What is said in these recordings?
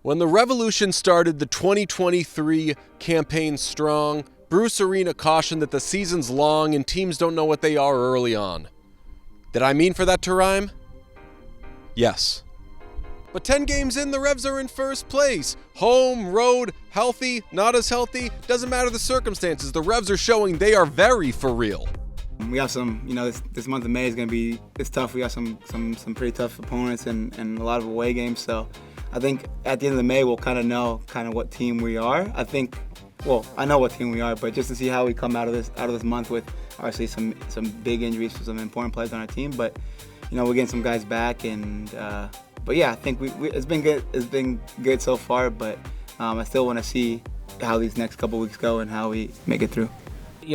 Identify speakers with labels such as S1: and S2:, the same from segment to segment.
S1: When the revolution started the 2023 campaign strong, Bruce Arena cautioned that the season's long and teams don't know what they are early on. Did I mean for that to rhyme? Yes. But 10 games in, the Revs are in first place. Home, road, healthy, not as healthy, doesn't matter the circumstances. The Revs are showing they are very for real.
S2: We have some, this month of May is going to be, it's tough. We got some pretty tough opponents and a lot of away games. So I think at the end of the May, we'll kind of know what team we are. I know what team we are, but just to see how we come out of this month with obviously some big injuries for some important players on our team. But we're getting some guys back, and but yeah, I think it's been good. It's been good so far, but I still want to see how these next couple weeks go and how we make it through.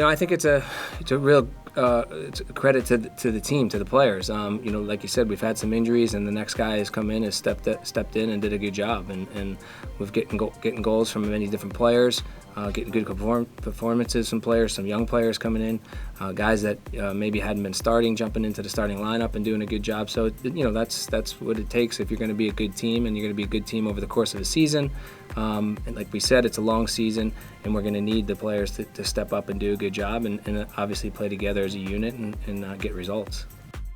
S3: I think it's a real it's a credit to the team, to the players. Like you said, we've had some injuries, and the next guy has come in, has stepped in, and did a good job. And we've getting goals from many different players, getting good performances from players, some young players coming in, guys that maybe hadn't been starting, jumping into the starting lineup and doing a good job. So that's what it takes if you're going to be a good team, and you're going to be a good team over the course of the season. And like we said, it's a long season, and we're going to need the players to step up and do a good job, and obviously play together as a unit and get results.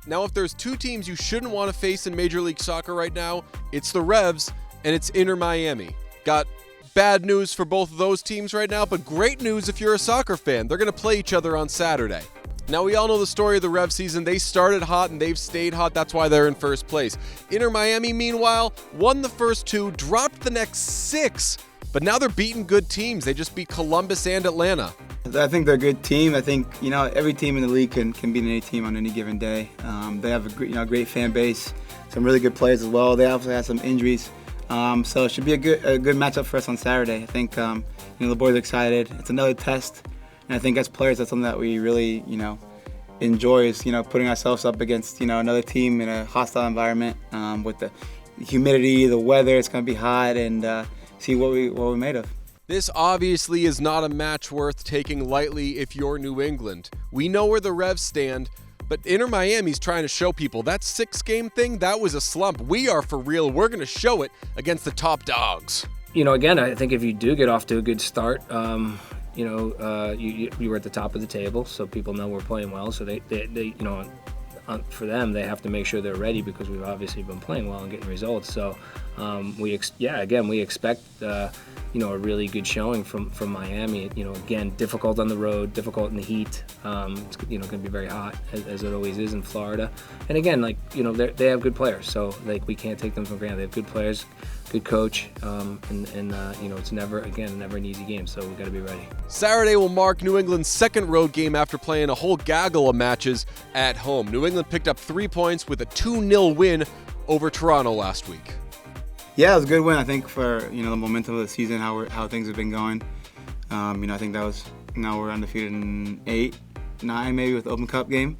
S1: Now, if there's two teams you shouldn't want to face in Major League Soccer right now, it's the Revs and it's Inter Miami. Got bad news for both of those teams right now, but great news if you're a soccer fan. They're going to play each other on Saturday. Now, we all know the story of the Revs season. They started hot and they've stayed hot. That's why they're in first place. Inter Miami, meanwhile, won the first two, dropped the next 6, but now they're beating good teams. They just beat Columbus and Atlanta.
S2: I think they're a good team. I think every team in the league can beat any team on any given day. They have a great fan base, some really good players as well. They also have some injuries, so it should be a good matchup for us on Saturday. I think the boys are excited. It's another test, and I think as players, that's something that we really enjoy is putting ourselves up against another team in a hostile environment with the humidity, the weather. It's going to be hot, and see what we're made of.
S1: This obviously is not a match worth taking lightly if you're New England. We know where the Revs stand, but Inter Miami's trying to show people that 6-game thing, that was a slump. We are for real. We're going to show it against the top dogs.
S3: Again, I think if you do get off to a good start, you were at the top of the table, so people know we're playing well. So they for them, they have to make sure they're ready because we've obviously been playing well and getting results. So we expect a really good showing from Miami. Again, difficult on the road, difficult in the heat. It's going to be very hot as it always is in Florida. And again, they have good players, so we can't take them for granted. They have good players, good coach, and it's never an easy game. So we've got to be ready.
S1: Saturday will mark New England's second road game after playing a whole gaggle of matches at home. New England picked up 3 points with a 2-0 win over Toronto last week.
S2: Yeah, it was a good win. I think for the momentum of the season, how things have been going. I think that was, now we're undefeated in 8, 9 maybe with the Open Cup game.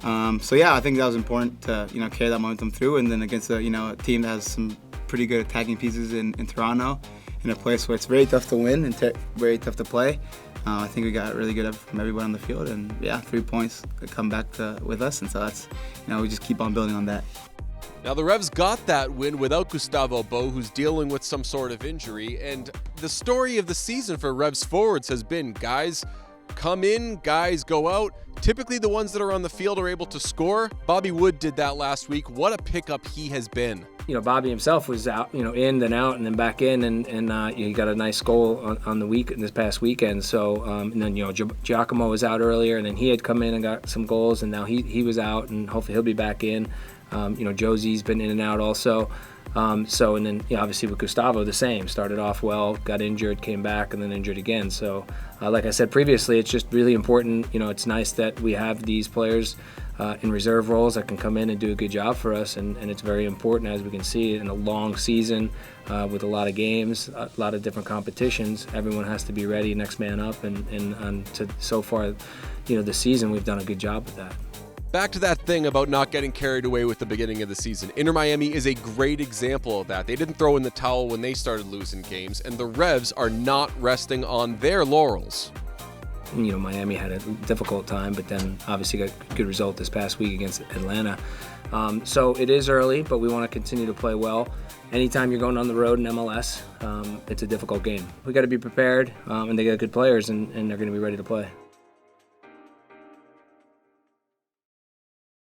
S2: So yeah, I think that was important to carry that momentum through, and then against a team that has some pretty good attacking pieces in Toronto, in a place where it's very tough to win and very tough to play. I think we got really good effort from everyone on the field, and yeah, 3 points come back with us, and so that's we just keep on building on that.
S1: Now, the Revs got that win without Gustavo Bo, who's dealing with some sort of injury, and the story of the season for Revs forwards has been guys come in, guys go out. Typically, the ones that are on the field are able to score. Bobby Wood did that last week. What a pickup he has been.
S3: Bobby himself was out, in then out and then back in, and he got a nice goal on the week this past weekend. So and then Giacomo was out earlier, and then he had come in and got some goals, and now he was out, and hopefully he'll be back in. Josie's been in and out also. And then obviously with Gustavo, the same. Started off well, got injured, came back, and then injured again. So like I said previously, it's just really important. It's nice that we have these players in reserve roles that can come in and do a good job for us, and it's very important, as we can see, in a long season with a lot of games, a lot of different competitions. Everyone has to be ready, next man up, and so far, this season we've done a good job with that.
S1: Back to that thing about not getting carried away with the beginning of the season. Inter Miami is a great example of that. They didn't throw in the towel when they started losing games, and the Revs are not resting on their laurels.
S3: Miami had a difficult time, but then obviously got a good result this past week against Atlanta. So it is early, but we want to continue to play well. Anytime you're going on the road in MLS, it's a difficult game. We got to be prepared, and they got good players, and they're going to be ready to play.